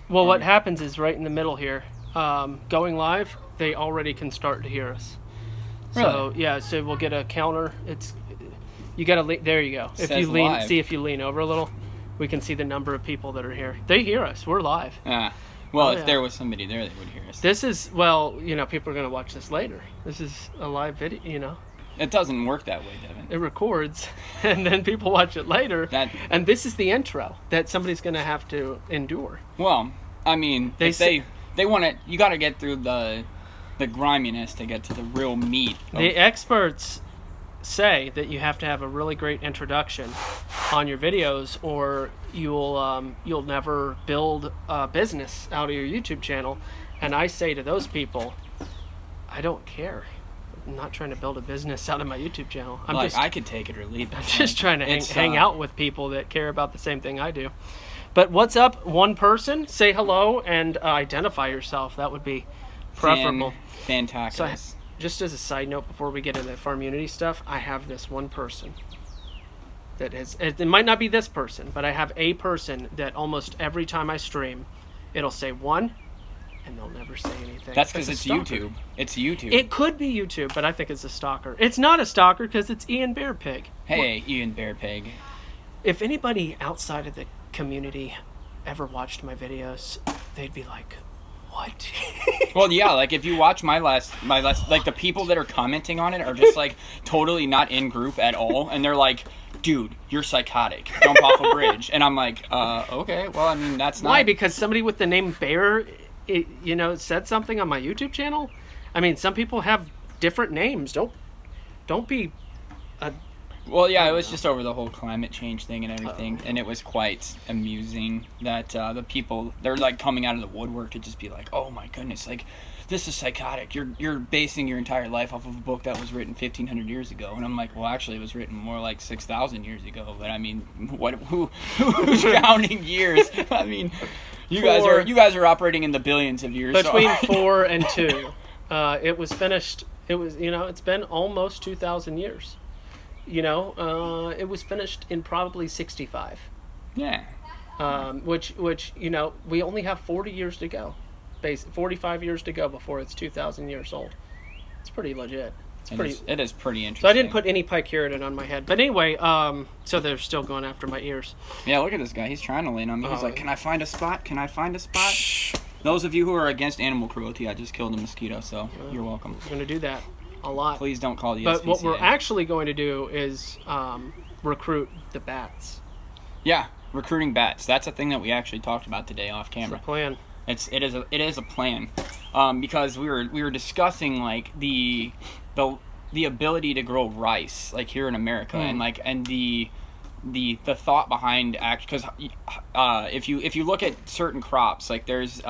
Well, what happens is right in the middle here, going live, they already can start to hear us. So Really? yeah, so we'll get a counter. It's you got to there you go. If Says you lean, live. see if you lean over a little, we can see the number of people that are here. They hear us. We're live. Well, Oh, if yeah. there was somebody there, they would hear us. This is well, people are going to watch this later. This is a live video. It doesn't work that way, Devin. It records, and then people watch it later. And this is the intro that somebody's going to have to endure. Well, I mean, They want it. You got to get through the griminess to get to the real meat. The experts say that you have to have a really great introduction on your videos, or you'll never build a business out of your YouTube channel. And I say to those people, I don't care. I'm not trying to build a business out of my YouTube channel. I could take it or leave it. I'm just trying to hang out with people that care about the same thing I do. But what's up, one person? Say hello and identify yourself. That would be preferable. Fantastic. So, just as a side note, before we get into the Farmunity stuff, I have this one person that is. It might not be this person, but I have a person that almost every time I stream, it'll say one, and they'll never say anything. That's because it's YouTube. It's YouTube. It could be YouTube, but I think it's a stalker. It's not a stalker because it's Ian Bear Pig. Hey, Ian Bear Pig. If anybody outside of the community ever watched my videos, they'd be like, what? Well, yeah, like if you watch my last, like the people that are commenting on it are just like totally not in group at all, and they're like, dude, you're psychotic, jump off a bridge. And I'm like, okay, well, I mean, that's not... Why? Because somebody with the name Bear, said something on my YouTube channel? I mean, some people have different names. Don't be a... Well, yeah, it was just over the whole climate change thing and everything, and it was quite amusing that the people, they're like coming out of the woodwork to just be like, oh my goodness, like, this is psychotic. You're basing your entire life off of a book that was written 1,500 years ago. And I'm like, well, actually, it was written more like 6,000 years ago. But I mean, who's counting years? I mean, you guys are operating in the billions of years. Between 4 and 2, it was finished. It was it's been almost 2,000 years. It was finished in probably 65. Yeah. Which we only have 40 years to go. 45 years to go before it's 2,000 years old. It's pretty legit. It is pretty interesting. So I didn't put any picuridan on my head. But anyway, so they're still going after my ears. Yeah, look at this guy. He's trying to lean on me. He's like, can I find a spot? Can I find a spot? Shh. Those of you who are against animal cruelty, I just killed a mosquito, so you're welcome. I'm going to do that a lot. Please don't call the But SPCA. what we're actually going to do is recruit the bats. Yeah, recruiting bats. That's a thing that we actually talked about today off camera. It's a plan. It is a plan, because we were discussing like the ability to grow rice like here in America and the thought behind because if you look at certain crops, like there's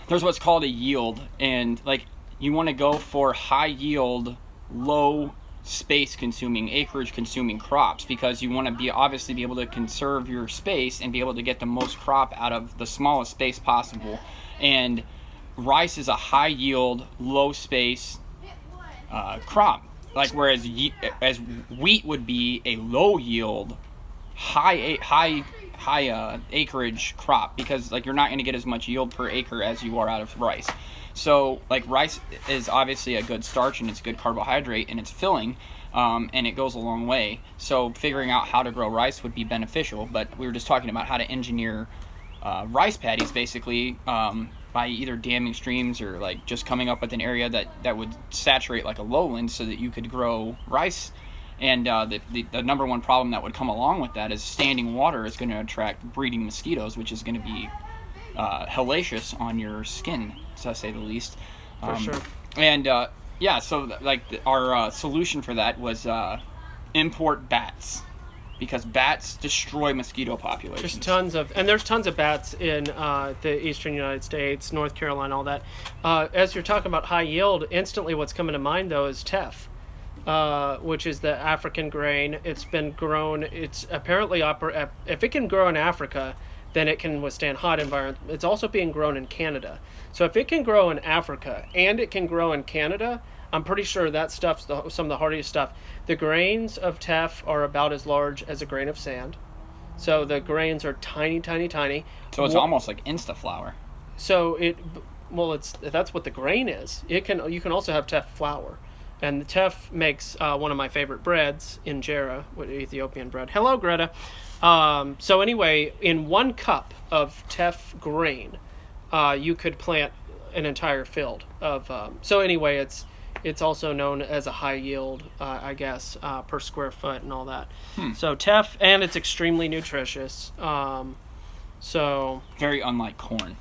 what's called a yield, and like you want to go for high yield, low space consuming, acreage consuming crops, because you want to obviously be able to conserve your space and be able to get the most crop out of the smallest space possible. And rice is a high yield, low space crop, like whereas wheat would be a low yield, high acreage crop, because like you're not going to get as much yield per acre as you are out of rice. So like rice is obviously a good starch, and it's a good carbohydrate, and it's filling, and it goes a long way. So figuring out how to grow rice would be beneficial. But we were just talking about how to engineer rice paddies, basically by either damming streams or like just coming up with an area that would saturate like a lowland so that you could grow rice. And the number one problem that would come along with that is standing water is going to attract breeding mosquitoes, which is going to be hellacious on your skin, to say the least. For sure. And so our solution for that was import bats, because bats destroy mosquito populations. There's tons of bats in the eastern United States, North Carolina, all that. As you're talking about high yield, instantly what's coming to mind though is teff, which is the African grain. It's been grown. It's apparently if it can grow in Africa, then it can withstand hot environments. It's also being grown in Canada. So if it can grow in Africa and it can grow in Canada, I'm pretty sure that stuff's some of the hardiest stuff. The grains of teff are about as large as a grain of sand. So the grains are tiny, tiny, tiny. So it's almost like Instaflour. So that's what the grain is. You can also have teff flour, and the teff makes one of my favorite breads, injera, with Ethiopian bread. Hello, Greta. So anyway, in 1 cup of teff grain, you could plant an entire field of. So anyway, it's also known as a high yield, I guess, per square foot and all that. So teff, and it's extremely nutritious. So very unlike corn.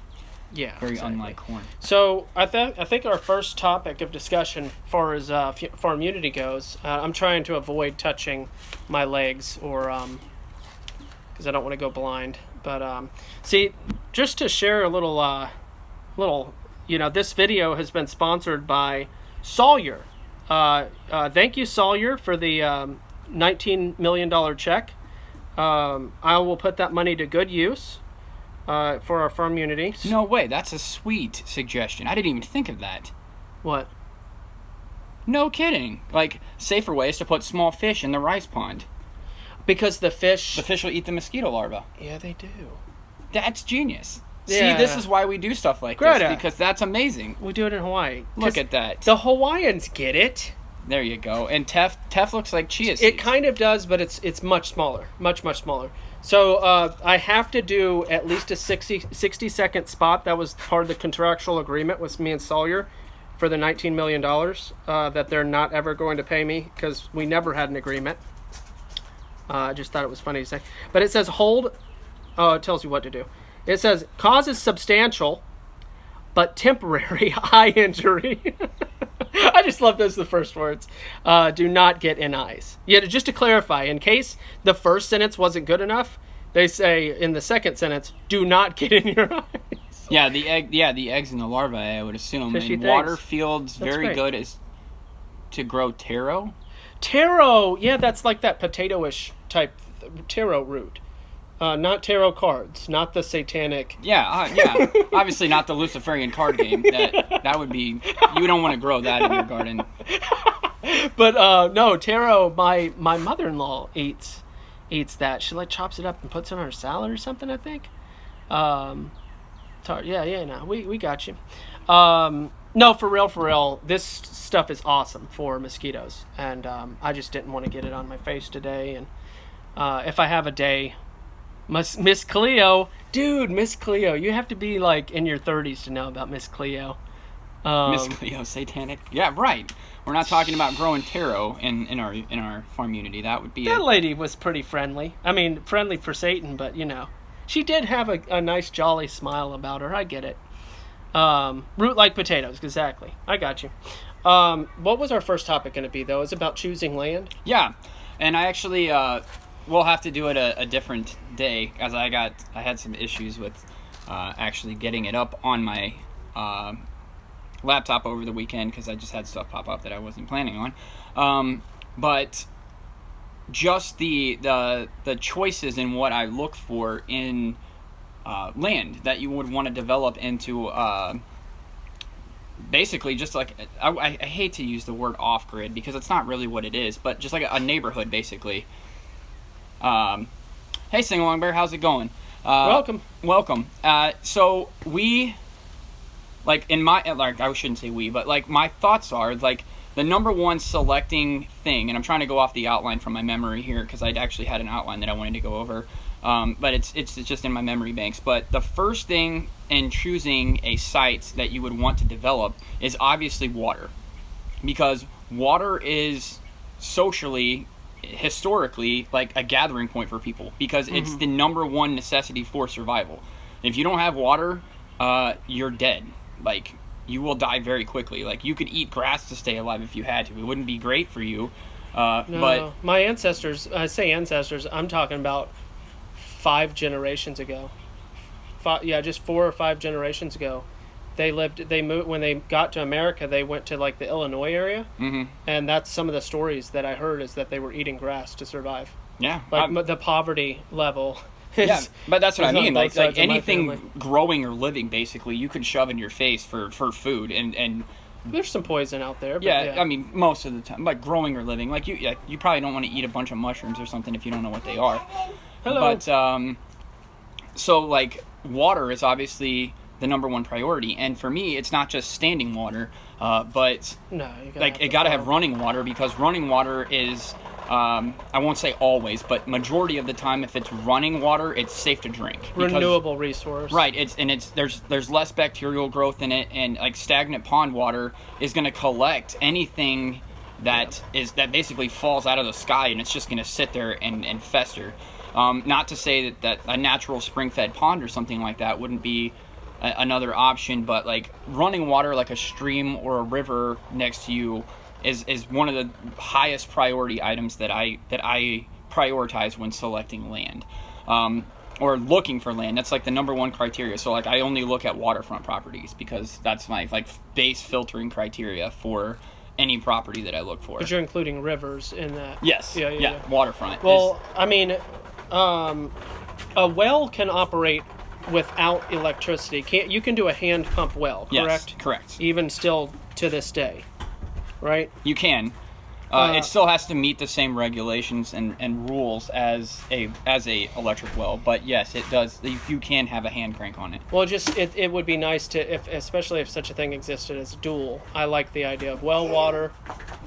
Yeah, very exactly. unlike corn. So I think our first topic of discussion, as far as Farmunity goes, I'm trying to avoid touching my legs or because I don't want to go blind. But see, just to share a little, this video has been sponsored by Sawyer. Thank you, Sawyer, for the $19 million check. I will put that money to good use. For our Farmunity. No way, that's a sweet suggestion. I didn't even think of that. What? No kidding. Like, safer ways to put small fish in the rice pond. Because the fish will eat the mosquito larvae. Yeah, they do. That's genius. Yeah. See, this is why we do stuff like Greta. this, because that's amazing. We do it in Hawaii. Look at that. The Hawaiians get it. There you go. And teff looks like chia seeds. It kind of does, but it's much smaller. Much, much smaller. So I have to do at least a 60-second spot. That was part of the contractual agreement with me and Sawyer for the $19 million that they're not ever going to pay me because we never had an agreement. I just thought it was funny to say. But it says hold. It tells you what to do. It says causes substantial but temporary eye injury. I just love those, the first words. Do not get in eyes. Yeah, just to clarify, in case the first sentence wasn't good enough, they say in the second sentence, do not get in your eyes. Yeah, the eggs and the larvae, I would assume. Fishy and things. Water fields, That's very great. good is to grow taro. Taro, yeah, that's like that potato-ish type taro root. Not tarot cards, not the satanic. Yeah. Obviously not the Luciferian card game. That would be, you don't want to grow that in your garden. But no, taro. My mother-in-law eats that. She chops it up and puts it on her salad or something. I think. Yeah. No, we got you. No, for real. This stuff is awesome for mosquitoes, and I just didn't want to get it on my face today. And if I have a day. Miss Cleo, dude, Miss Cleo, you have to be in your 30s to know about Miss Cleo. Miss Cleo, satanic. Yeah, right. We're not talking about growing taro in our Farmunity. That would be that lady was pretty friendly. I mean, friendly for Satan, but she did have a nice jolly smile about her. I get it. Root like potatoes, exactly. I got you. What was our first topic going to be though? It's about choosing land. Yeah, and I actually. We'll have to do it a different day, as I had some issues with actually getting it up on my laptop over the weekend because I just had stuff pop up that I wasn't planning on. But just the choices in what I look for in land that you would want to develop into basically just like I hate to use the word off grid because it's not really what it is, but just like a neighborhood basically. Hey, Sing Along Bear, how's it going? Welcome. So we, I shouldn't say we, but my thoughts are the number one selecting thing, and I'm trying to go off the outline from my memory here because I actually had an outline that I wanted to go over, but it's just in my memory banks. But the first thing in choosing a site that you would want to develop is obviously water, because water is historically a gathering point for people because it's the number one necessity for survival. If you don't have water, you're dead. You will die very quickly. You could eat grass to stay alive if you had to. It wouldn't be great for you. No, but my ancestors, I say ancestors, I'm talking about 5 generations ago. Just 4 or 5 generations ago. They moved when they got to America. They went to the Illinois area, and that's some of the stories that I heard is that they were eating grass to survive. Yeah, the poverty level. Yeah, but that's what I mean. Anything growing or living, basically, you could shove in your face for food, and there's some poison out there. But yeah, I mean, most of the time, growing or living, you probably don't want to eat a bunch of mushrooms or something if you don't know what they are. Hello. But so like water is obviously the number one priority, and for me, it's not just standing water, but No, you gotta like have it the got to have flow. running water, because running water is I won't say always, but majority of the time, if it's running water, it's safe to drink. Because, Renewable resource. right. There's less bacterial growth in it, and like stagnant pond water is going to collect anything that basically falls out of the sky, and it's just going to sit there and fester. Not to say that a natural spring-fed pond or something like that wouldn't be another option, but like running water, like a stream or a river next to you, is one of the highest priority items that I prioritize when selecting land, or looking for land. That's like the number one criteria. So like I only look at waterfront properties because that's my like base filtering criteria for any property that I look for. But you're including rivers in that. Yes. Yeah. Waterfront. Well, I mean, a well can operate without electricity. You can do a hand pump well, correct? Yes, correct. Even still to this day, right? You can. It still has to meet the same regulations and rules as a electric well, but yes, it does. You can have a hand crank on it. Well, it would be nice to, especially if such a thing existed as dual. I like the idea of well water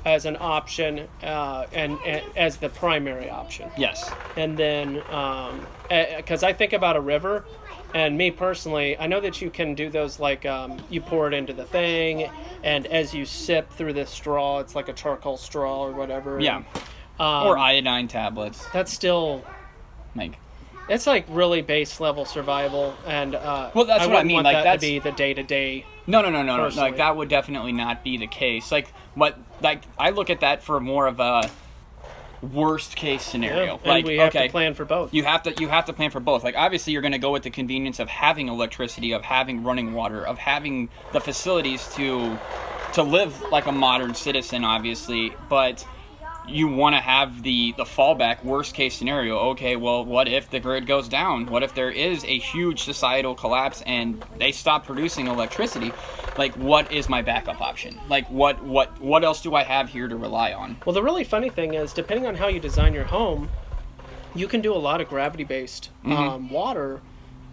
as an option, and as the primary option. Yes. And then, because I think about a river, and me personally, I know that you can do those like you pour it into the thing, and as you sip through the straw, it's like a charcoal straw or whatever. Yeah. Or iodine tablets. That's still, Like, it's like really base level survival, and well, that's what I wouldn't mean. want Like that that's to be the day to day. no. personally. Like that would definitely not be the case. Like I look at that for more of a worst case scenario. And we have to plan for both. You have to plan for both. Like obviously you're going to go with the convenience of having electricity, of having running water, of having the facilities to live like a modern citizen, obviously, but you want to have the fallback worst case scenario. Okay, well, what if the grid goes down? What if there is a huge societal collapse and they stop producing electricity? Like, what is my backup option? Like, what else do I have here to rely on? Well, the really funny thing is, depending on how you design your home, you can do a lot of gravity-based water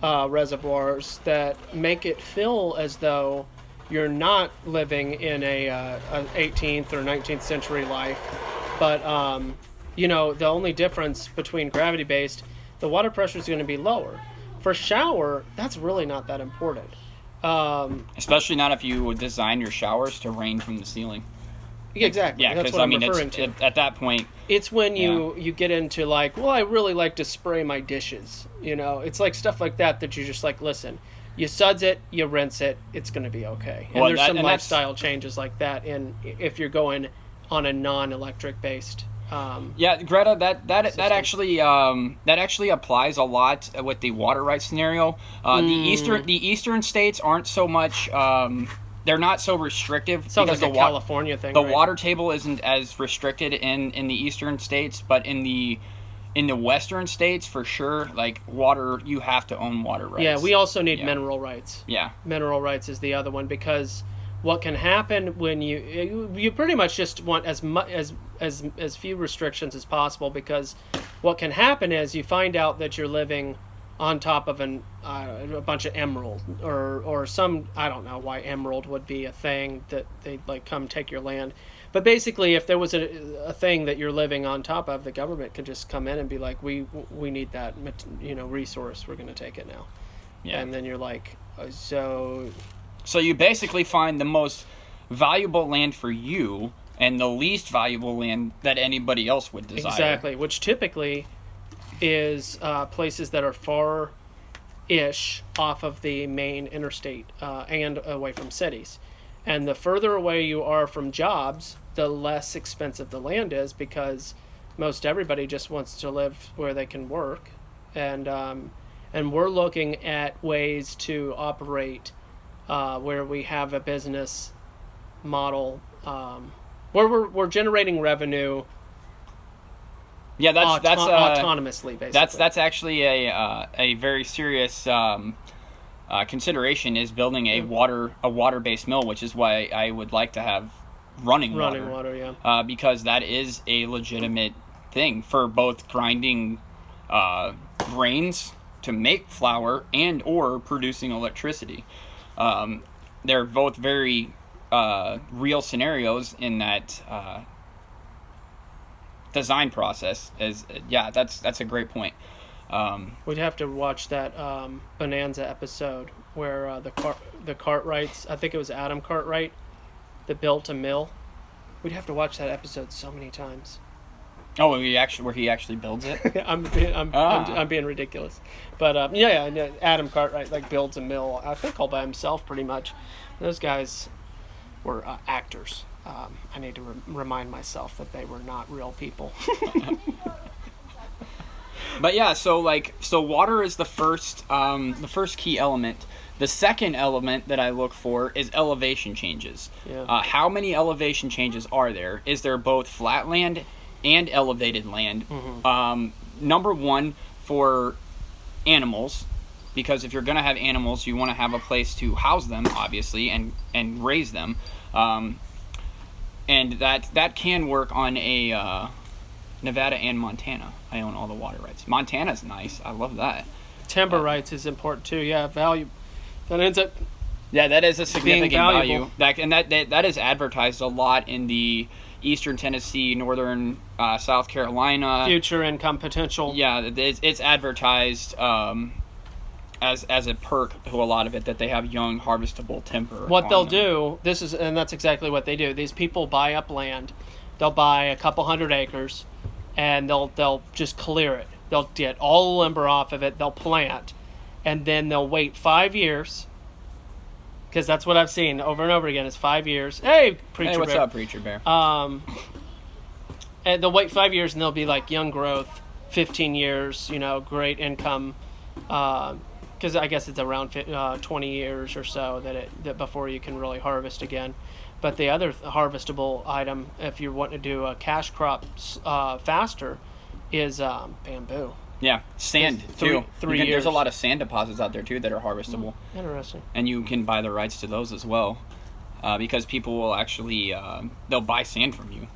reservoirs that make it feel as though you're not living in a 18th or 19th century life. But, the only difference between gravity-based, the water pressure is going to be lower. For shower, that's really not that important. Especially not if you would design your showers to rain from the ceiling. Exactly. Yeah, that's because what I I'm mean, referring to. at that point, It's when you get into like, well, I really like to spray my dishes. It's like stuff like that you're just like, listen, you suds it, you rinse it, it's going to be okay. And Well, there's that- some and that's- lifestyle changes like that if you're going on a non-electric based. yeah, Greta, that system. actually applies a lot with the water rights scenario. The eastern states aren't so much. They're not so restrictive Sounds because like a the California thing. the right? water table isn't as restricted in the eastern states, but in the western states for sure, like water, you have to own water rights. Yeah, we also need Yeah. mineral rights. Yeah. Mineral rights is the other one, because what can happen when you pretty much just want as few restrictions as possible, because what can happen is you find out that you're living on top of a bunch of emerald or some, I don't know why emerald would be a thing that they like come take your land. But basically, if there was a thing that you're living on top of, the government could just come in and be like, we need that resource, we're going to take it now. Yeah. And then you're like, so you basically find the most valuable land for you and the least valuable land that anybody else would desire. exactly, which typically is places that are far-ish off of the main interstate and away from cities. And the further away you are from jobs, the less expensive the land is, because most everybody just wants to live where they can work. And we're looking at ways to operate where we have a business model where we're generating revenue. Yeah, that's autonomously, basically. that's actually a very serious consideration, is building a water-based mill, which is why I would like to have running water. Yeah. Because that is a legitimate thing for both grinding grains to make flour and or producing electricity. They're both very real scenarios in that design process. That's a great point. We'd have to watch that Bonanza episode where the Cartwrights, I think it was Adam Cartwright, that built a mill. We'd have to watch that episode so many times. Oh, where he actually builds it? I'm being ridiculous, but Adam Cartwright like builds a mill. I think all by himself, pretty much. Those guys were actors. I need to remind myself that they were not real people. But yeah, so water is the first key element. The second element that I look for is elevation changes. Yeah. How many elevation changes are there? Is there both flat land and elevated land? Mm-hmm. Number one, for animals, because if you're going to have animals, you want to have a place to house them, obviously, and raise them. And that can work on a Nevada and Montana. I own all the water rights. Montana's nice. I love that. Timber rights is important too. Yeah, value. That ends up. Yeah, that is a significant value. valuable. That is advertised a lot in the Eastern Tennessee, Northern South Carolina. Future income potential. Yeah, it's advertised as a perk to a lot of it that they have young harvestable timber. What they'll do, that's exactly what they do. These people buy up land. They'll buy a couple hundred acres, and they'll just clear it. They'll get all the lumber off of it. They'll plant, and then they'll wait 5 years. Because that's what I've seen over and over again is 5 years. Hey, Preacher Hey, what's Bear. up, Preacher Bear? And they'll wait 5 years, and they'll be like young growth, 15 years, great income. Because I guess it's around 20 years or so that before you can really harvest again. But the other harvestable item, if you're wanting to do a cash crop faster, is bamboo. Yeah, sand too. Three years. There's a lot of sand deposits out there too that are harvestable. Interesting. And you can buy the rights to those as well, because people will actually they'll buy sand from you.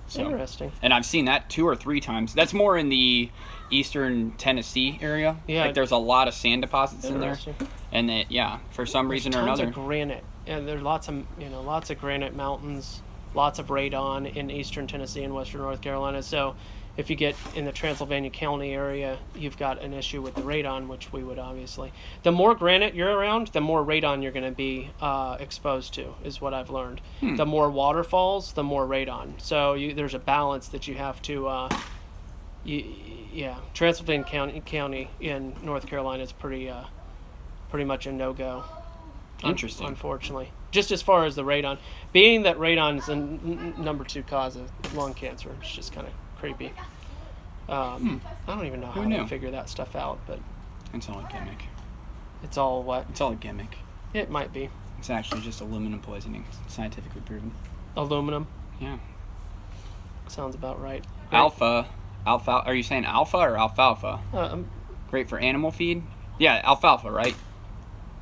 So, interesting. And I've seen that 2 or 3 times. That's more in the Eastern Tennessee area. Yeah. Like there's a lot of sand deposits in there, Interesting. and for some reason or Tons another. of granite, and there's lots of granite mountains, lots of radon in Eastern Tennessee and Western North Carolina. So, if you get in the Transylvania County area, you've got an issue with the radon, which we would obviously. The more granite you're around, the more radon you're going to be exposed to, is what I've learned. The more waterfalls, the more radon. So there's a balance that you have to. Transylvania County in North Carolina is pretty much a no-go. Interesting. Unfortunately, just as far as the radon, being that radon is the number 2 cause of lung cancer, it's just kind of creepy. I don't even know how to figure that stuff out, but it's all a gimmick. it's all what? It's all a gimmick. It might be. It's actually just aluminum poisoning, scientifically proven. Aluminum? Yeah. Sounds about right. Alpha. Are you saying alpha or alfalfa? Great for animal feed? Yeah, alfalfa, right?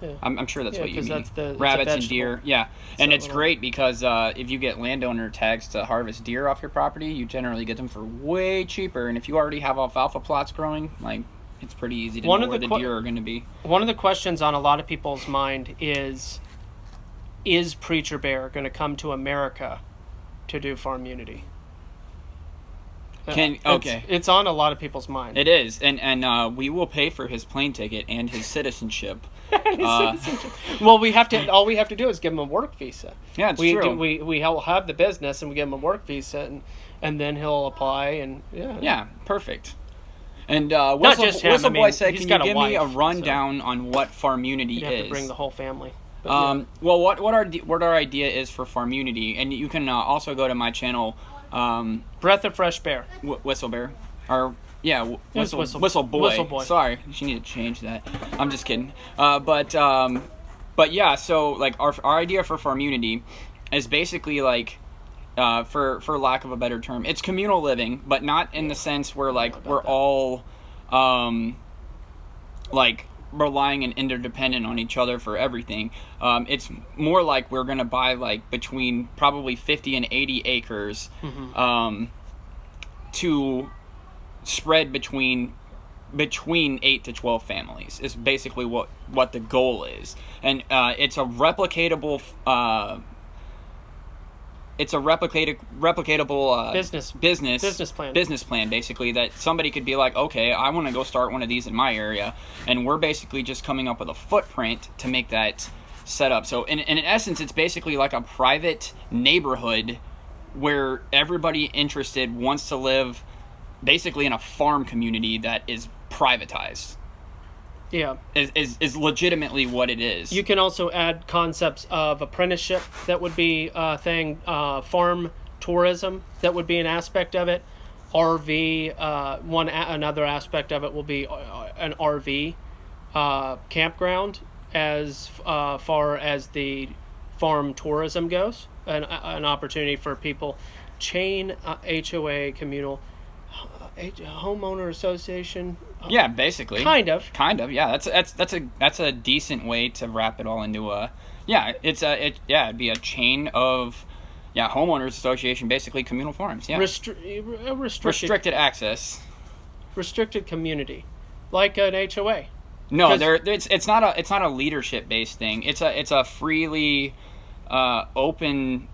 Yeah. I'm sure that's what you 'cause mean. that's it's a Rabbits and vegetable. deer, yeah. And it's little- great because if you get landowner tags to harvest deer off your property, you generally get them for way cheaper. And if you already have alfalfa plots growing, it's pretty easy to know where the deer are going to be. One of the questions on a lot of people's mind is Preacher Bear going to come to America to do Farmunity? It's on a lot of people's mind. It is, and we will pay for his plane ticket and his citizenship. Well, all we have to do is give him a work visa. Yeah, it's true. We have the business and we give him a work visa, and then he'll apply and Yeah, perfect. And just him, Whistleboy said, he's can got you a give me a wife, rundown on what Farmunity you have is? to bring the whole family. But, Well, what our idea is for Farmunity, and you can also go to my channel, Breath of Fresh Bear. Whistlebear, or Whistleboy. Whistleboy. Sorry, you need to change that. I'm just kidding. But yeah, so our idea for Farmunity is basically for lack of a better term, it's communal living, but not in the sense where we're all relying and interdependent on each other for everything. It's more like we're gonna buy between probably 50 and 80 acres to spread between between 8 to 12 families is basically what the goal is, and it's a replicatable business plan basically, that somebody could be like, okay, I want to go start one of these in my area, and we're basically just coming up with a footprint to make that set up. So in essence, it's basically like a private neighborhood where everybody interested wants to live basically in a farm community that is privatized. Yeah. Is legitimately what it is. You can also add concepts of apprenticeship that would be a thing, farm tourism that would be an aspect of it, RV, another aspect of it will be an RV campground as far as the farm tourism goes, an opportunity for people, chain HOA, communal homeowner association. Yeah, basically. Kind of. Yeah, that's a decent way to wrap it all into a. Yeah, it'd be a chain of, homeowners association, basically communal farms. Yeah. Restricted access. Restricted community, like an HOA. No, it's not a leadership based thing. It's a freely open.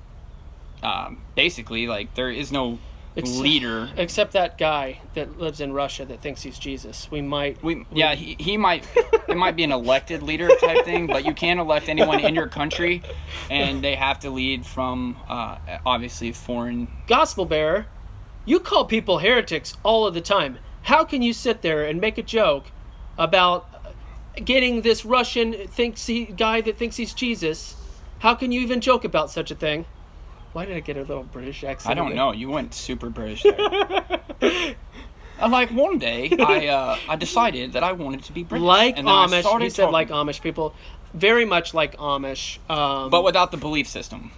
Basically, like, there is no leader except that guy that lives in Russia that thinks he's Jesus. He might. It might be an elected leader type thing, but you can't elect anyone in your country, and they have to lead from obviously foreign. Gospel bearer, you call people heretics all of the time. How can you sit there and make a joke about getting this Russian guy that thinks he's Jesus? How can you even joke about such a thing? Why did I get a little British accent? I don't know. You went super British there. Like, one day, I decided that I wanted to be British. Like Amish. He said like Amish people. Very much like Amish. But without the belief system.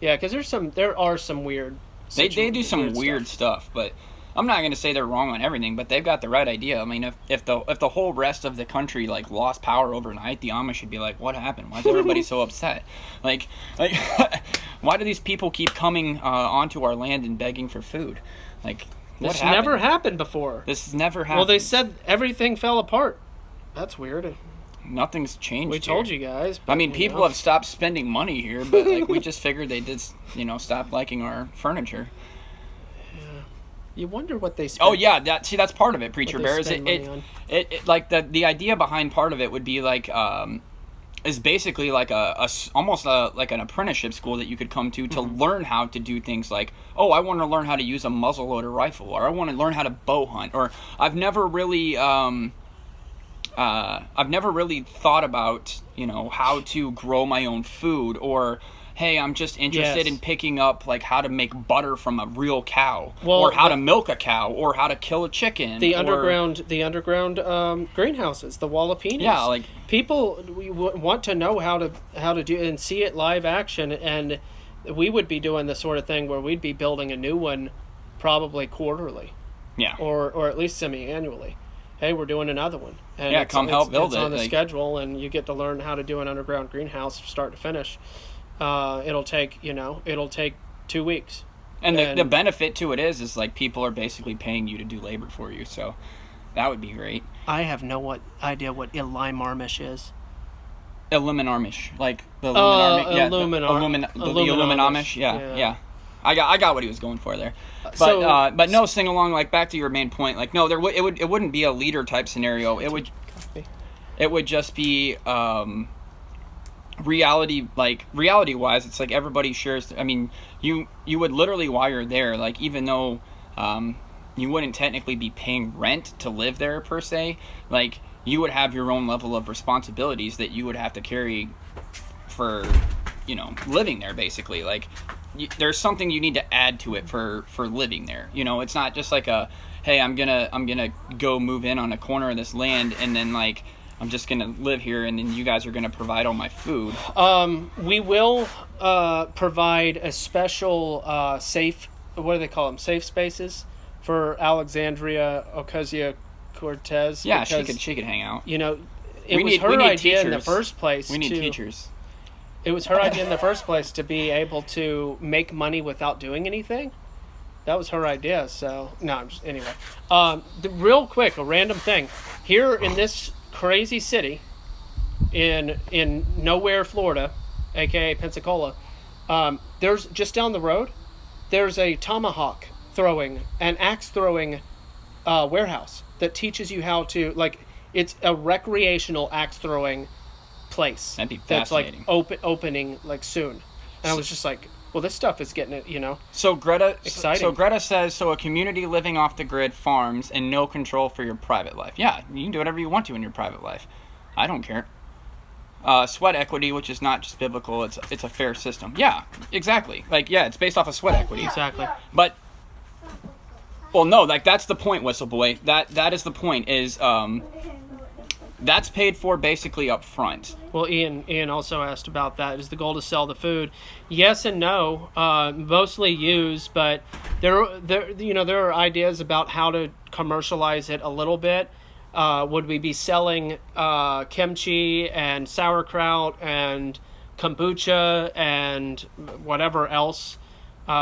Yeah, because there are some weird... They do some weird stuff, but I'm not going to say they're wrong on everything, but they've got the right idea. I mean, if the whole rest of the country, like, lost power overnight, the Amish should be like, what happened? Why is everybody so upset? Like why do these people keep coming onto our land and begging for food? Like, this never happened before. This never happened. Well, they said everything fell apart. That's weird. Nothing's changed. We told you guys. I mean, people have stopped spending money here, but like, we just figured they did, stop liking our furniture. You wonder what they spend. Oh yeah, that's part of it, Preacher Bear. It like the idea behind part of it would be like is basically like almost like an apprenticeship school that you could come to learn how to do things like, oh, I want to learn how to use a muzzleloader rifle, or I want to learn how to bow hunt, or I've never really thought about how to grow my own food, or hey, I'm just interested in picking up like how to make butter from a real cow, or how to milk a cow, or how to kill a chicken. The underground greenhouses, the Wallapines. Yeah, like people want to know how to do and see it live action, and we would be doing the sort of thing where we'd be building a new one, probably quarterly. Yeah. Or at least semi-annually. Hey, we're doing another one. And come help build it. It's on the schedule, and you get to learn how to do an underground greenhouse start to finish. It'll take 2 weeks. And the benefit to it is like people are basically paying you to do labor for you, so that would be great. I have no idea what Illimarmish is. Illuminarmish, like the Illuminarmish. The Illuminamish. Yeah. I got what he was going for there. But no, sing along, like, back to your main point. Like, no, it wouldn't be a leader type scenario. It would just be reality wise. It's like everybody shares. I mean, you would literally, while you're there, like, even though you wouldn't technically be paying rent to live there per se, like, you would have your own level of responsibilities that you would have to carry for living there, basically. Like, there's something you need to add to it for living there. It's not just like hey, I'm gonna go move in on a corner of this land, and then, like, I'm just gonna live here, and then you guys are gonna provide all my food. We will provide a special safe. What do they call them? Safe spaces for Alexandria Ocasio-Cortez. Yeah, because she could hang out. It was her idea in the first place. We need teachers. It was her idea in the first place to be able to make money without doing anything. That was her idea. So no, anyway. Real quick, a random thing. Here in this crazy city, in nowhere, Florida, aka Pensacola, there's just down the road. There's a tomahawk throwing, an axe throwing warehouse that teaches you how to like. It's a recreational axe throwing place. That'd be that's like fascinating. opening like soon. And I was just like, well, this stuff is getting it, So Greta, exciting. So Greta says, so a community living off the grid, farms, and no control for your private life. Yeah, you can do whatever you want to in your private life. I don't care. Sweat equity, which is not just biblical, it's a fair system. Yeah, exactly. Like, yeah, it's based off of sweat equity. Exactly. But, well, no, like that's the point, Whistleboy. That is the point. Is that's paid for basically up front. Well, Ian also asked about that. Is the goal to sell the food? Yes and no. Mostly used, but there are ideas about how to commercialize it a little bit. Would we be selling kimchi and sauerkraut and kombucha and whatever else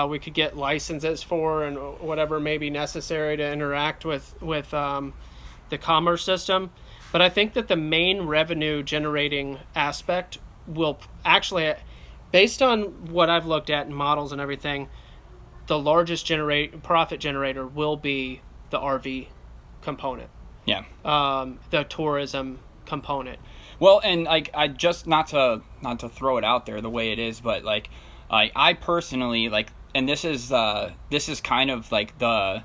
we could get licenses for and whatever may be necessary to interact with the commerce system? But I think that the main revenue generating aspect will actually, based on what I've looked at in models and everything, the largest profit generator will be the RV component. Yeah. The tourism component. Well, and like I just not to throw it out there the way it is, but like I personally like, and this is kind of like the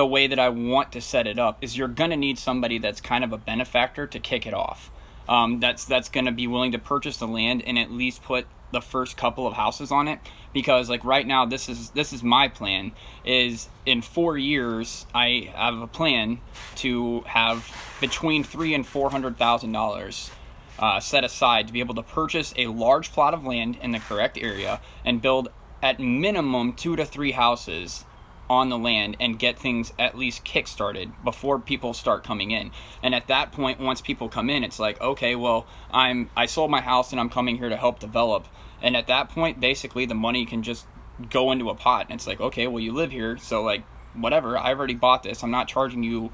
way that I want to set it up is you're gonna need somebody that's kind of a benefactor to kick it off. That's gonna be willing to purchase the land and at least put the first couple of houses on it, because like right now this is my plan. Is in 4 years I have a plan to have between $300,000 and $400,000 set aside to be able to purchase a large plot of land in the correct area and build at minimum 2 to 3 houses on the land and get things at least kick-started before people start coming in. And at that point, once people come in, it's like, okay, well, I sold my house and I'm coming here to help develop. And at that point, basically, the money can just go into a pot. And it's like, okay, well, you live here, so like, whatever, I've already bought this. I'm not charging you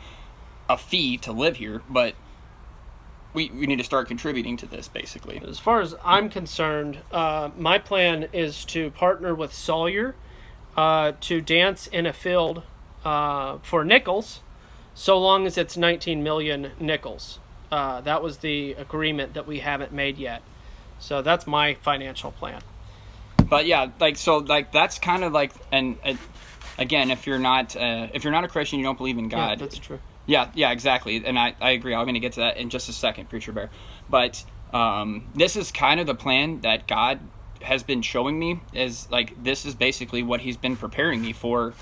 a fee to live here, but we need to start contributing to this, basically. As far as I'm concerned, my plan is to partner with Sawyer to dance in a field for nickels, so long as it's 19 million nickels. That was the agreement that we haven't made yet. So that's my financial plan. But yeah, like so, like that's kind of like, and again, if you're not a Christian, you don't believe in God. Yeah, that's true. Yeah, exactly, and I agree. I'm going to get to that in just a second, Preacher Bear. But this is kind of the plan that God has been showing me, is like this is basically what he's been preparing me for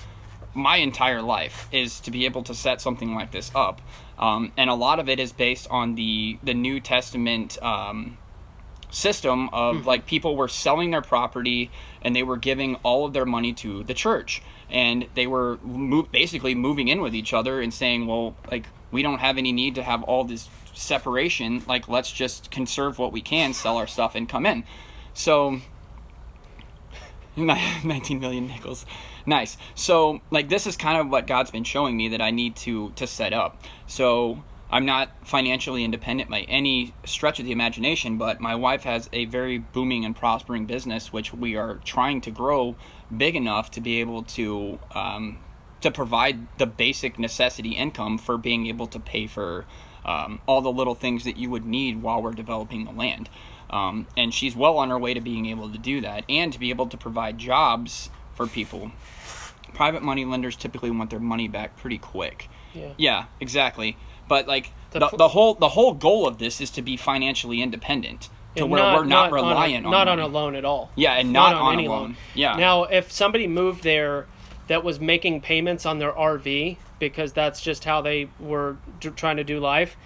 my entire life, is to be able to set something like this up. And a lot of it is based on the New Testament system of like people were selling their property and they were giving all of their money to the church, and they were basically moving in with each other and saying, well, like we don't have any need to have all this separation, like let's just conserve what we can, sell our stuff and come in. So 19 million nickels. Nice. So like this is kind of what God's been showing me that I need to set up. So I'm not financially independent by any stretch of the imagination, but my wife has a very booming and prospering business, which we are trying to grow big enough to be able to provide the basic necessity income for being able to pay for all the little things that you would need while we're developing the land. And she's well on her way to being able to do that and to be able to provide jobs for people. Private money lenders typically want their money back pretty quick. Yeah, exactly. But like the whole goal of this is to be financially independent, to where we're not reliant on not on a loan at all. Yeah, and not on any a loan. Yeah. Now, if somebody moved there that was making payments on their RV because that's just how they were trying to do life,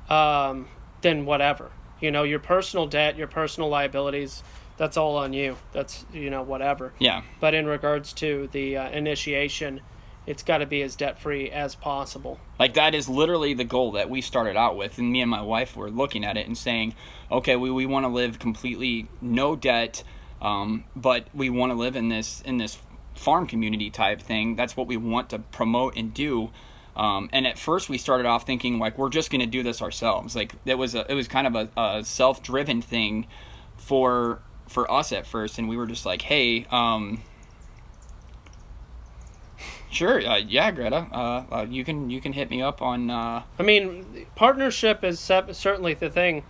then whatever. Your personal debt, your personal liabilities, that's all on you. That's, whatever. Yeah. But in regards to the initiation, it's got to be as debt-free as possible. Like, that is literally the goal that we started out with, and me and my wife were looking at it and saying, okay, we want to live completely no debt, but we want to live in this farm community type thing. That's what we want to promote and do. And at first we started off thinking like we're just going to do this ourselves. Like it was kind of a self-driven thing for us at first, and we were just like, hey, sure, yeah, Greta, you can hit me up on. I mean, partnership is certainly the thing.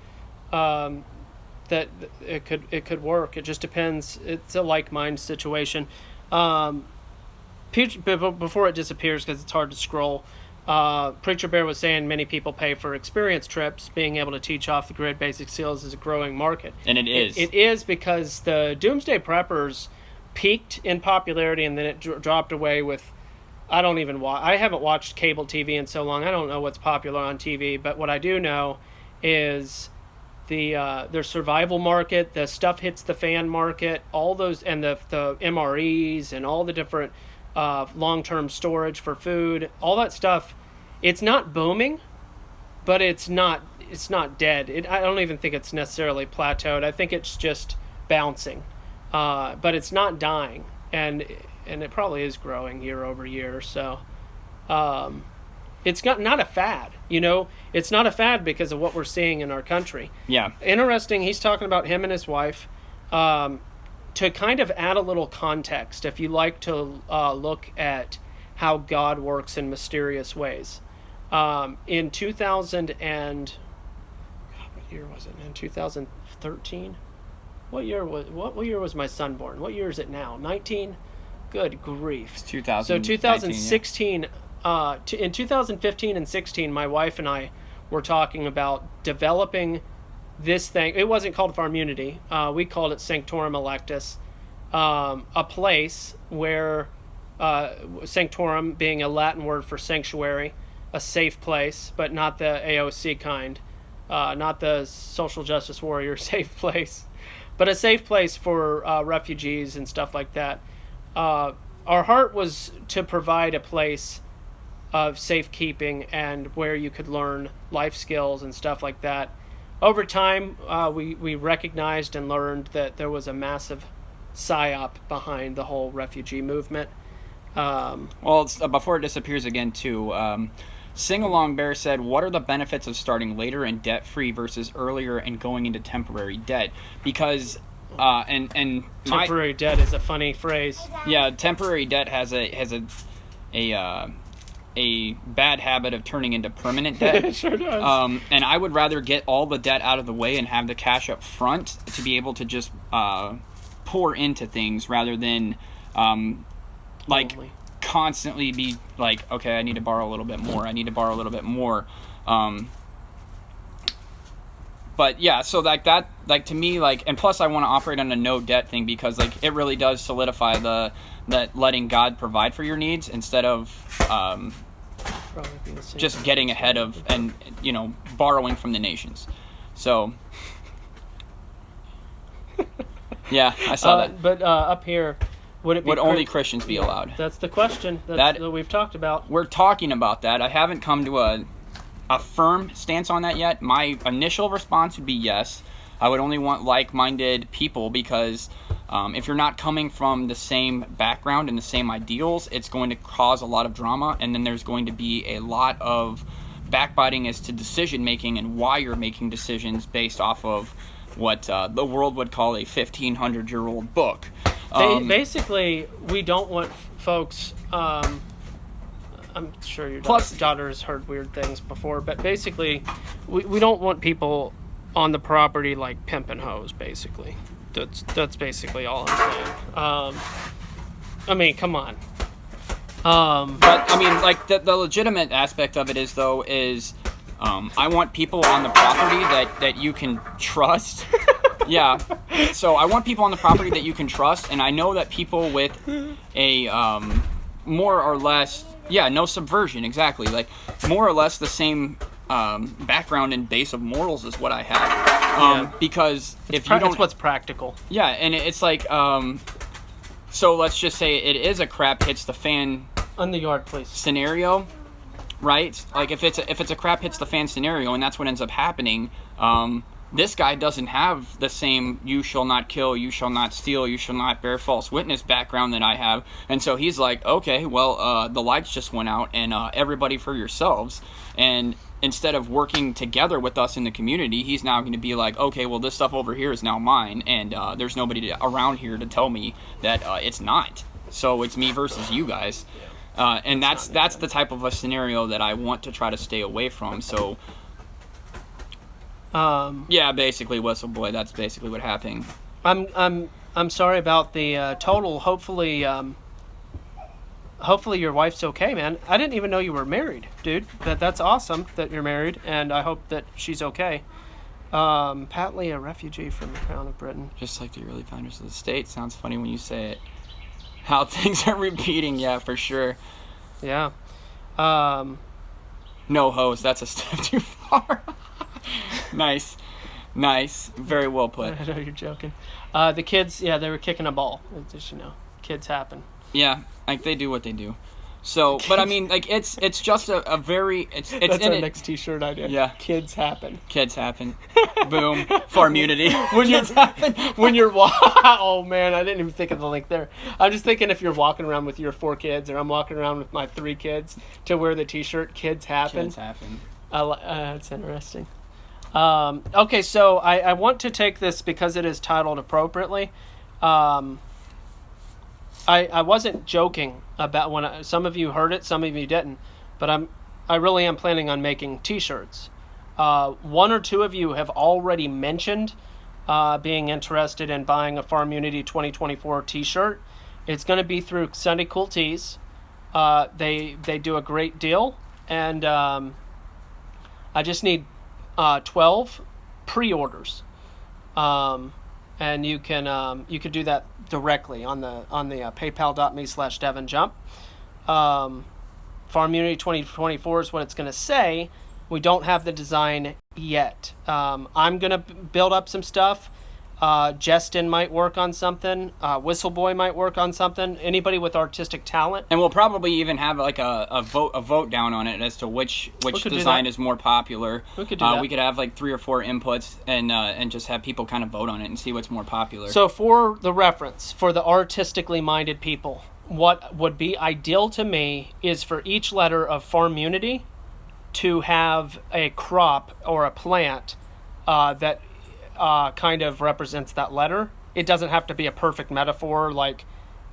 That it could work. It just depends. It's a like-mind situation. Before it disappears, because it's hard to scroll, Preacher Bear was saying many people pay for experience trips. Being able to teach off the grid basic skills is a growing market. And it is. It is, because the Doomsday Preppers peaked in popularity and then it dropped away with... I don't even watch... I haven't watched cable TV in so long. I don't know what's popular on TV, but what I do know is... their survival market, the stuff hits the fan market, all those, and the MREs and all the different long-term storage for food, all that stuff. It's not booming, but it's not dead. I don't even think it's necessarily plateaued. I think it's just bouncing, but it's not dying, and it probably is growing year over year. So. It's not a fad, It's not a fad because of what we're seeing in our country. Yeah. Interesting, he's talking about him and his wife. To kind of add a little context, if you like to look at how God works in mysterious ways. In 2000 and... God, what year was it, man? 2013? What year was my son born? What year is it now? 19? Good grief. It's 2000. So 2016... Yeah. In 2015 and 16, my wife and I were talking about developing this thing. It wasn't called Farmunity. We called it Sanctorum Electus, a place where Sanctorum being a Latin word for sanctuary, a safe place, but not the AOC kind, not the social justice warrior safe place, but a safe place for refugees and stuff like that. Our heart was to provide a place of safekeeping and where you could learn life skills and stuff like that. Over time, we recognized and learned that there was a massive psyop behind the whole refugee movement. Before it disappears again, too, Sing Along Bear said, what are the benefits of starting later and debt-free versus earlier and going into temporary debt? Because... temporary debt is a funny phrase. Yeah, temporary debt has a bad habit of turning into permanent debt. It sure does. And I would rather get all the debt out of the way and have the cash up front to be able to just pour into things rather than constantly be like, okay, I need to borrow a little bit more. But yeah, so like that, like to me, like, and plus I want to operate on a no debt thing because like it really does solidify that letting God provide for your needs instead of just getting ahead of and borrowing from the nations. So yeah, I saw that. But up here, would only Christians be allowed? That's the question that we've talked about. We're talking about that. I haven't come to a firm stance on that yet. My initial response would be yes. I would only want like-minded people because if you're not coming from the same background and the same ideals, it's going to cause a lot of drama, and then there's going to be a lot of backbiting as to decision-making and why you're making decisions based off of what the world would call a 1,500-year-old book. Basically, we don't want folks... I'm sure your daughter has heard weird things before, but basically, we don't want people on the property like pimping hoes, basically. That's basically all I'm saying. I mean, come on. But, I mean, like, the legitimate aspect of it is I want people on the property that you can trust. Yeah. So I want people on the property that you can trust, and I know that people with a more or less... Yeah, no subversion, exactly. Like, more or less the same background and base of morals is what I have. Because if you don't... It's what's practical. Yeah, and it's like... so let's just say it is a crap hits the fan... On the yard, please. ...scenario, right? Like, if it's a crap hits the fan scenario and that's what ends up happening, this guy doesn't have the same "you shall not kill, you shall not steal, you shall not bear false witness" background that I have. And so he's like, okay, well, the lights just went out, and everybody for yourselves. And instead of working together with us in the community, he's now going to be like, okay, well, this stuff over here is now mine, and there's nobody around here to tell me that it's not. So it's me versus you guys. And that's the type of a scenario that I want to try to stay away from. So yeah, basically, Whistle Boy, that's basically what happened. I'm sorry about the total. Hopefully your wife's okay, man. I didn't even know you were married, dude. That's awesome that you're married, and I hope that she's okay. Patly, a refugee from the Crown of Britain. Just like the early founders of the state. Sounds funny when you say it. How things are repeating, yeah, for sure. Yeah. No host, that's a step too far. Nice. Very well put. I know you're joking. The kids, yeah, they were kicking a ball. Just, kids happen. Yeah, like they do what they do. So, but I mean, like it's just a very it's That's in our it. next T-shirt idea. Yeah. Kids happen. Kids happen. Boom. Farmunity. When you're oh man, I didn't even think of the link there. I'm just thinking if you're walking around with your 4 kids, or I'm walking around with my 3 kids, to wear the T-shirt "Kids happen." Kids happen. That's interesting. Okay, so I want to take this because it is titled appropriately. I wasn't joking about when some of you heard it, some of you didn't, but I really am planning on making T-shirts. 1 or 2 of you have already mentioned being interested in buying a Farmunity 2024 T-shirt. It's going to be through Sunday Cool Tees. They do a great deal, and I just need 12 pre-orders. And you can do that directly on the paypal.me/DevinJump. Farmunity 2024 is what it's going to say. We don't have the design yet. I'm going to build up some stuff. Justin might work on something. Whistleboy might work on something. Anybody with artistic talent. And we'll probably even have like a vote down on it as to which design is more popular. We could do that. We could have like 3 or 4 inputs and just have people kind of vote on it and see what's more popular. So for the reference, for the artistically minded people, what would be ideal to me is for each letter of Farmunity to have a crop or a plant that kind of represents that letter. It doesn't have to be a perfect metaphor like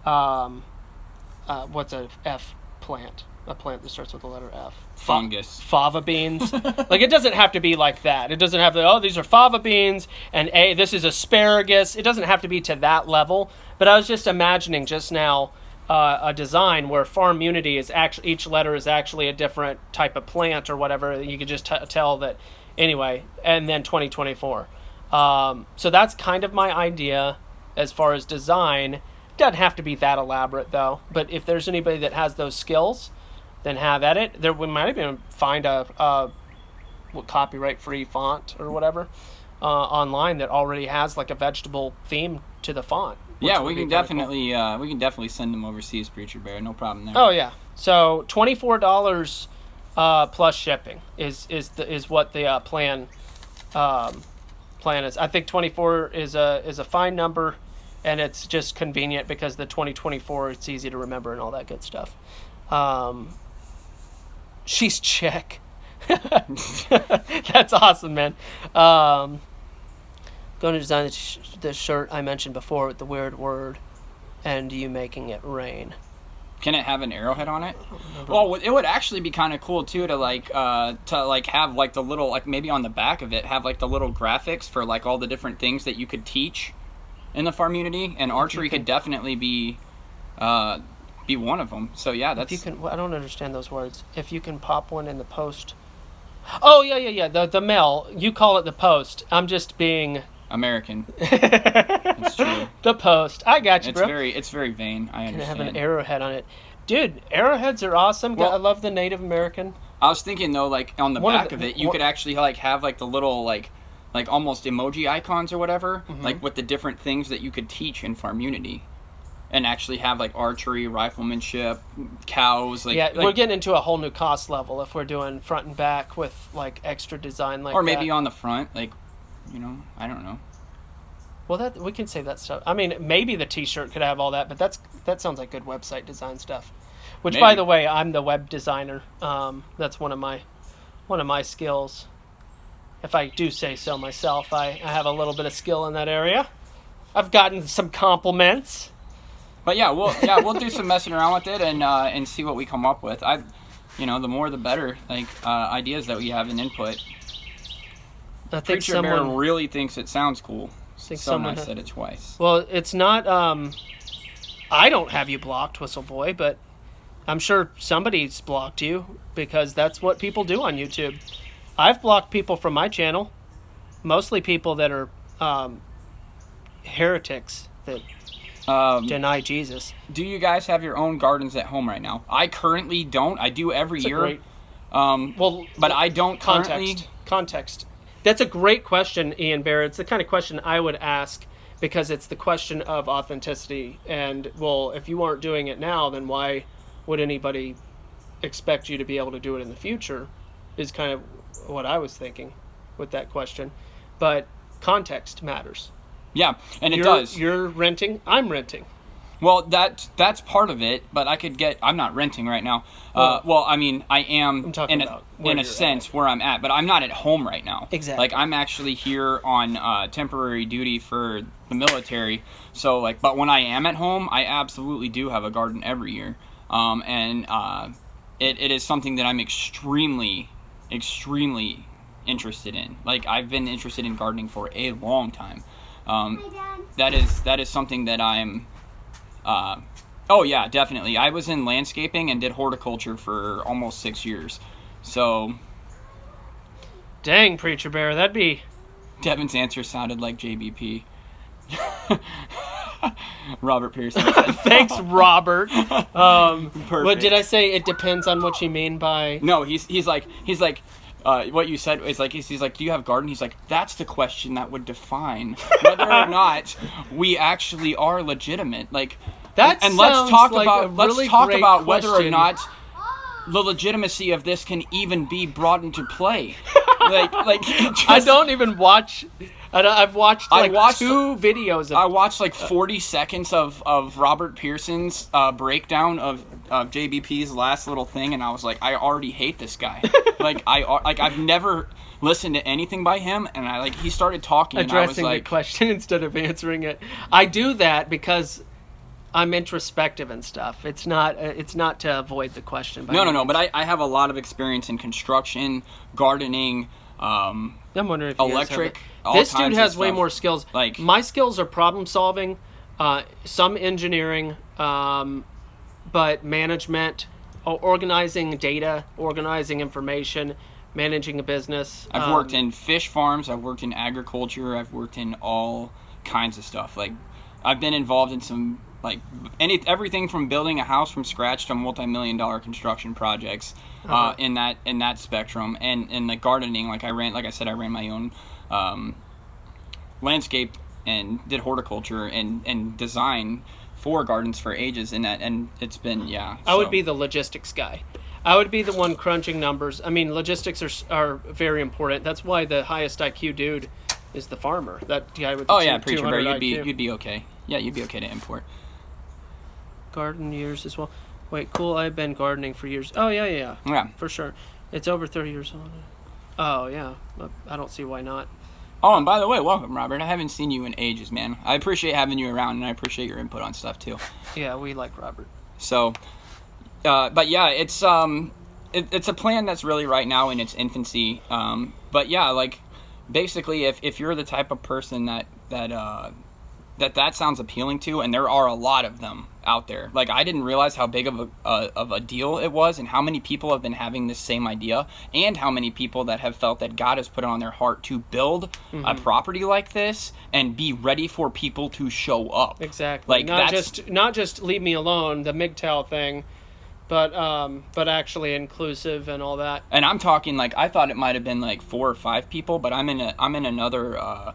what's a F plant? A plant that starts with the letter F. Fungus. Fava beans. Like, it doesn't have to be like that. It doesn't have to, these are fava beans, and this is asparagus. It doesn't have to be to that level. But I was just imagining just now a design where Farmunity is actually, each letter is actually a different type of plant or whatever. You could just tell that, anyway, and then 2024. So that's kind of my idea as far as design. Doesn't have to be that elaborate though, but if there's anybody that has those skills, then have at it. We might even find a copyright free font or whatever online that already has like a vegetable theme to the font. Yeah, we can definitely send them overseas, Preacher Bear. No problem there. Oh yeah. So $24 plus shipping is what the plan is. I think 24 is a fine number, and it's just convenient because the 2024, it's easy to remember and all that good stuff. She's Czech. That's awesome, man. Going to design the shirt I mentioned before with the weird word, and you making it rain. Can it have an arrowhead on it? Well, it would actually be kind of cool too to have like the little, like maybe on the back of it have like the little graphics for like all the different things that you could teach in the Farmunity, and archery could definitely be one of them. So yeah, that's. If you can, I don't understand those words. If you can pop one in the post. Oh yeah. The mail. You call it the post. I'm just being American. It's true. The post. I got you, bro. It's very vain. I understand. Can have an arrowhead on it. Dude, arrowheads are awesome. Well, I love the Native American. I was thinking though, like on the back of it, you could actually like have like the little like almost emoji icons or whatever, like with the different things that you could teach in Farmunity. And actually have like archery, riflemanship, cows. We're getting into a whole new cost level if we're doing front and back with like extra design like that. Or maybe on the front, like I don't know. Well, that we can save that stuff. I mean, maybe the T-shirt could have all that, but that sounds like good website design stuff. Which, Maybe. by the way, I'm the web designer. That's one of my skills. If I do say so myself, I have a little bit of skill in that area. I've gotten some compliments. But we'll do some messing around with it and see what we come up with. The more the better. Like ideas that we have in input. I think Preacher Bear really thinks it sounds cool. I said it twice. Well, it's not. I don't have you blocked, Whistle Boy, but I'm sure somebody's blocked you because that's what people do on YouTube. I've blocked people from my channel, mostly people that are heretics that deny Jesus. Do you guys have your own gardens at home right now? I currently don't. I do every year. But I don't currently. Context. That's a great question, Ian Barrett. It's the kind of question I would ask because it's the question of authenticity. And, well, if you aren't doing it now, then why would anybody expect you to be able to do it in the future is kind of what I was thinking with that question. But context matters. Yeah, and it does. You're renting, I'm renting. Well, that's part of it, but I'm not renting right now. I am in a sense where I'm at, but I'm not at home right now. Exactly. Like, I'm actually here on temporary duty for the military. So, but when I am at home, I absolutely do have a garden every year. It is something that I'm extremely, extremely interested in. Like, I've been interested in gardening for a long time. That is something that I'm... oh yeah, definitely. I was in landscaping and did horticulture for almost 6 years. So... Dang, Preacher Bear, that'd be... Devin's answer sounded like JBP. Robert Pearson. Thanks, Robert. Perfect. What did I say? It depends on what you mean by... No, he's like... what you said is he's like, do you have a garden? He's like, that's the question that would define whether or not we actually are legitimate. Like, that and let's talk like about whether or question. not the legitimacy of this can even be brought into play. I don't even watch. I've watched two videos. I watched 40 seconds of Robert Pearson's breakdown of JBP's last little thing, and I was like, I already hate this guy. I've never listened to anything by him, and he started talking, addressing and I was like, the question instead of answering it. I do that because I'm introspective and stuff. It's not to avoid the question. No. But I have a lot of experience in construction, gardening. I'm wondering if you electric. guys have this dude has way more skills. Like, my skills are problem solving, some engineering, but management, organizing data, organizing information, managing a business. I've worked in fish farms. I've worked in agriculture. I've worked in all kinds of stuff. I've been involved in some everything from building a house from scratch to multi-million-dollar construction projects in that spectrum, and in the gardening, I ran my own landscape and did horticulture and design for gardens for ages, and it's been I would be the logistics guy. I would be the one crunching numbers. I mean, logistics are very important. That's why the highest IQ dude is the farmer. That guy with the Preacher Bear, IQ. you'd be okay. Yeah, you'd be okay to import. Garden years as well. Wait, cool. I've been gardening for years. Oh yeah, for sure. It's over 30 years old. Oh yeah, I don't see why not. Oh, and by the way, welcome, Robert. I haven't seen you in ages, man. I appreciate having you around, and I appreciate your input on stuff too. Yeah, we like Robert. So, but yeah, it's a plan that's really right now in its infancy. But yeah, basically, if you're the type of person that sounds appealing to, and there are a lot of them out there. I didn't realize how big of a deal it was, and how many people have been having this same idea, and how many people that have felt that God has put it on their heart to build a property like this and be ready for people to show up. Exactly. Not just leave me alone, the MGTOW thing, but actually inclusive and all that. And I'm talking I thought it might have been 4 or 5 people, but I'm in another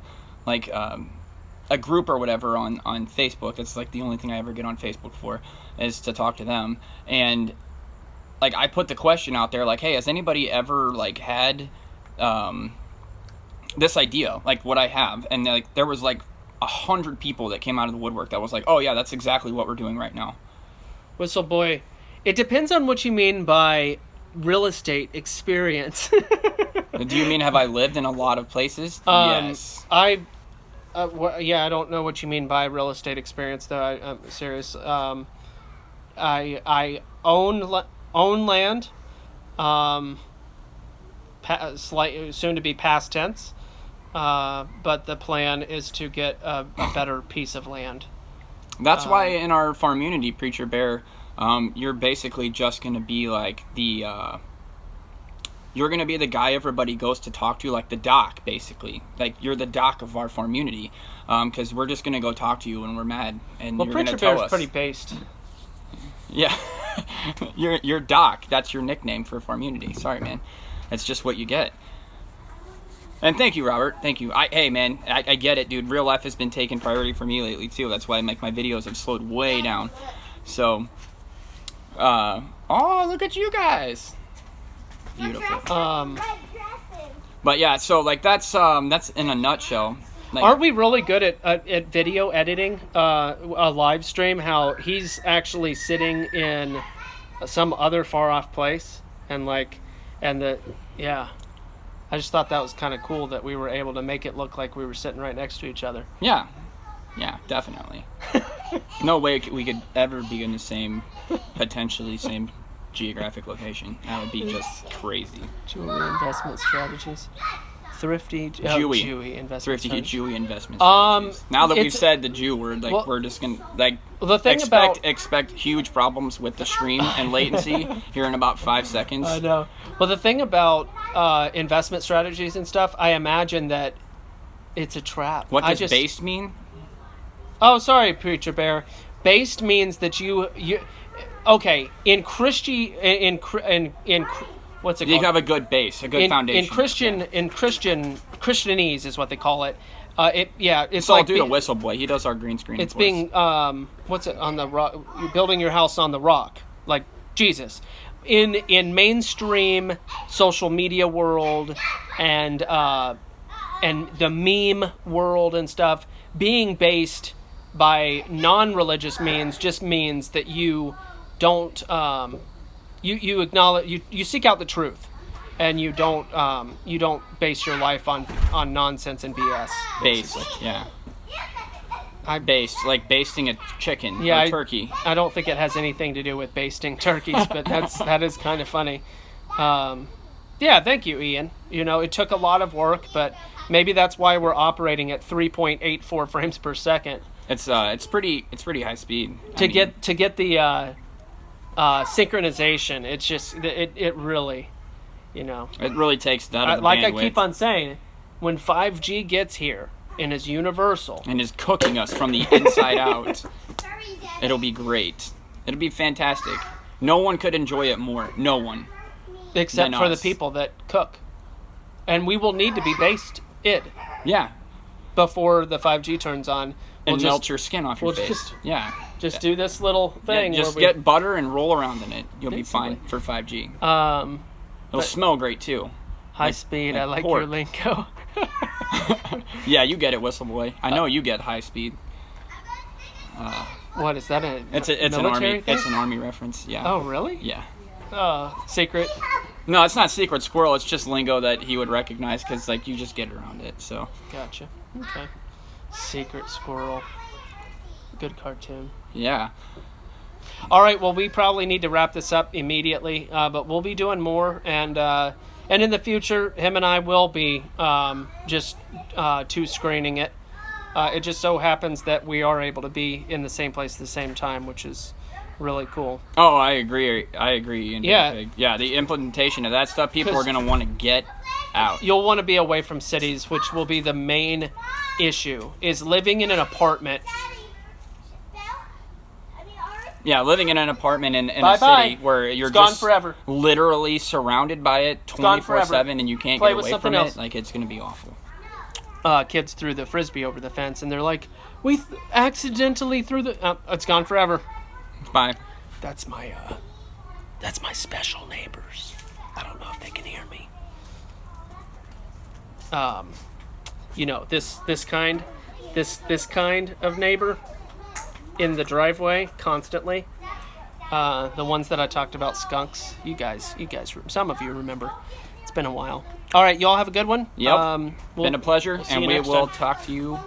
a group or whatever on Facebook. That's the only thing I ever get on Facebook for, is to talk to them. And I put the question out there, hey, has anybody ever had this idea, like what I have, and like there was like 100 people that came out of the woodwork that was like, oh yeah, that's exactly what we're doing right now. Whistle boy. It depends on what you mean by real estate experience. Do you mean have I lived in a lot of places? Yes. I don't know what you mean by real estate experience, though. I'm serious. I own land, soon to be past tense, but the plan is to get a better piece of land. That's why in our Farmunity, Preacher Bear, you're basically just going to be like you're going to be the guy everybody goes to talk to, like the doc, basically. Like, you're the doc of our Farmunity, because we're just going to go talk to you when we're mad, and you're going to tell us. Preacher Bear's pretty based. Yeah. you're doc. That's your nickname for Farmunity. Sorry, man. That's just what you get. And thank you, Robert. Thank you. Hey, man, I get it, dude. Real life has been taking priority for me lately, too. That's why my videos have slowed way down. So, oh, look at you guys. Beautiful. But yeah, so like that's in a nutshell. Like, aren't we really good at video editing a live stream? How he's actually sitting in some other far off place, I just thought that was kind of cool that we were able to make it look like we were sitting right next to each other. Yeah, definitely. No way we could ever be in the same, potentially same geographic location. That would be just crazy. Jewy investment strategies. Thrifty Jewy investment Thrifty strategies. Jewy investment strategies. Now that we've said the Jew word, like, we're just gonna expect huge problems with the stream and latency here in about 5 seconds. I know. Well, the thing about investment strategies and stuff, I imagine that it's a trap. What does based mean? Oh, sorry, Preacher Bear. Based means that you okay, in what's it called? You have a good base, a good foundation. In Christianese is what they call it. It's all like due to Whistle Boy. He does our green screen. It's voice. being what's it on the rock? You're building your house on the rock, like Jesus. In mainstream social media world and the meme world and stuff, being based by non-religious means just means that you don't you acknowledge you seek out the truth, and you don't base your life on nonsense and BS. Based, yeah. Like basting a chicken or turkey. I don't think it has anything to do with basting turkeys, but that is kind of funny. Thank you, Ian. It took a lot of work, but maybe that's why we're operating at 3.84 frames per second. It's pretty high speed to get the synchronization. It's just it really, it really takes that out of the like bandwidth. I keep on saying, when 5G gets here and is universal and is cooking us from the inside out, it'll be great. It'll be fantastic. No one could enjoy it more. No one, except for the people that cook, and we will need to be based it. Yeah. Before the 5G turns on. And melt your skin off your face. Just do this little thing. Just get butter and roll around in it. You'll be fine for 5G. It'll smell great too. High speed. I like your lingo. Yeah, you get it, Whistle Boy. I know you get high speed. What is that? It's an army thing? It's an army reference. Yeah. Oh really? Yeah. Secret. No, it's not secret squirrel. It's just lingo that he would recognize because like you just get around it. So. Gotcha. Okay. Secret squirrel. Good cartoon. Yeah. All right. Well, we probably need to wrap this up immediately, but we'll be doing more, and in the future, him and I will be just two screening it. It just so happens that we are able to be in the same place at the same time, which is really cool. Oh, I agree. Ian. Yeah. Yeah. The implementation of that stuff, people are gonna want to get out. You'll want to be away from cities, which will be the main issue, is living in an apartment. Yeah, living in an apartment in a city where you're just forever. Literally surrounded by it 24/7 and you can't get away from it. Like, it's going to be awful. Kids threw the Frisbee over the fence and they're like, we accidentally threw the... it's gone forever. Bye. That's my special neighbors. I don't know if they can hear me. you know, this kind of neighbor in the driveway constantly. The ones that I talked about, skunks. You guys, some of you remember. It's been a while. All right, y'all have a good one. Yep. Been a pleasure, we'll see and you we next will time. talk to you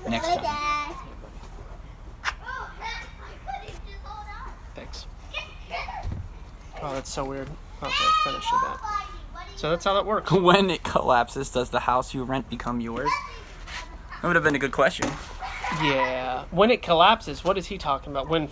next time. Dad. Thanks. Oh, that's so weird. Okay, finish with that. So that's how that works. When it collapses, does the house you rent become yours? That would have been a good question. Yeah. When it collapses, what is he talking about? When